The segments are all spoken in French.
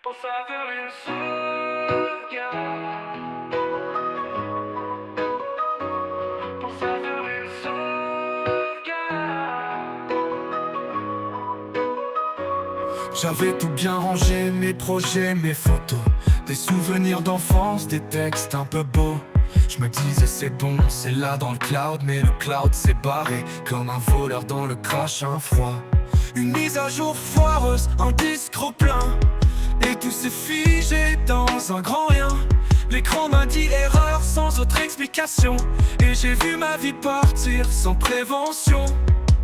Pense à faire une sauvegarde. Pense à faire une sauvegarde. J'avais tout bien rangé, mes projets, mes photos, des souvenirs d'enfance, des textes un peu beaux. Je me disais c'est bon, c'est là dans le cloud, mais le cloud s'est barré comme un voleur dans le crash, un froid. Une mise à jour foireuse, un disque trop plein, et tout s'est figé dans un grand rien. L'écran m'a dit erreur sans autre explication, et j'ai vu ma vie partir sans prévention.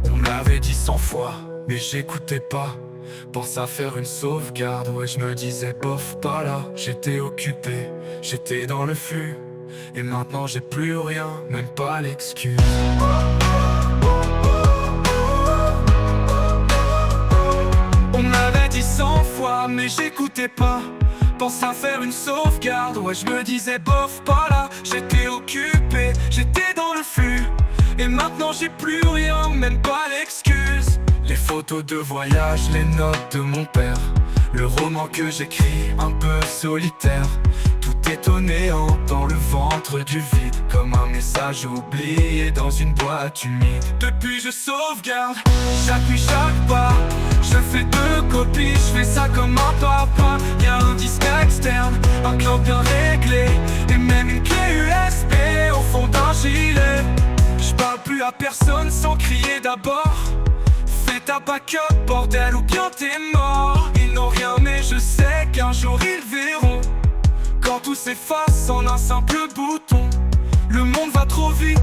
On me l'avait dit 100 fois, mais j'écoutais pas. Pense à faire une sauvegarde, ouais je me disais bof pas là. J'étais occupé, j'étais dans le flux, et maintenant j'ai plus rien, même pas l'excuse. On m'avait dit 100 fois, mais j'écoutais pas. Pense à faire une sauvegarde, ouais je me disais bof pas là. J'étais occupé, j'étais dans le flux, et maintenant j'ai plus rien, même pas l'excuse. Les photos de voyage, les notes de mon père, le roman que j'écris, un peu solitaire. Tout est au néant dans le ventre du vide, comme un message oublié dans une boîte humide. Depuis je sauvegarde, chaque nuit, chaque pas. Je fais 2 copies, je fais ça comme un papa. Y'a un disque externe, un cloud bien réglé, et même une clé USB au fond d'un gilet. Je parle plus à personne sans crier d'abord. Fais ta backup bordel ou bien t'es mort. Ils n'ont rien mais je sais qu'un jour ils verront, quand tout s'efface en un simple bouton. Le monde va trop vite,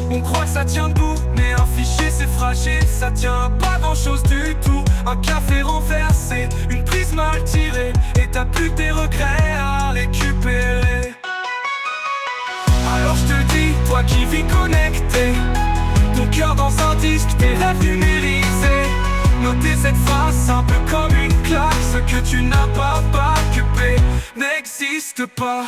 on croit que ça tient debout, mais un fichier c'est fragile, ça tient à pas grand chose du tout. Un café renversé, une prise mal tirée, et t'as plus que des regrets à récupérer. Alors je te dis, toi qui vis connecté, ton cœur dans un disque, tes rêves numérisés. Notez cette phrase un peu comme une claque, ce que tu n'as pas occupé n'existe pas.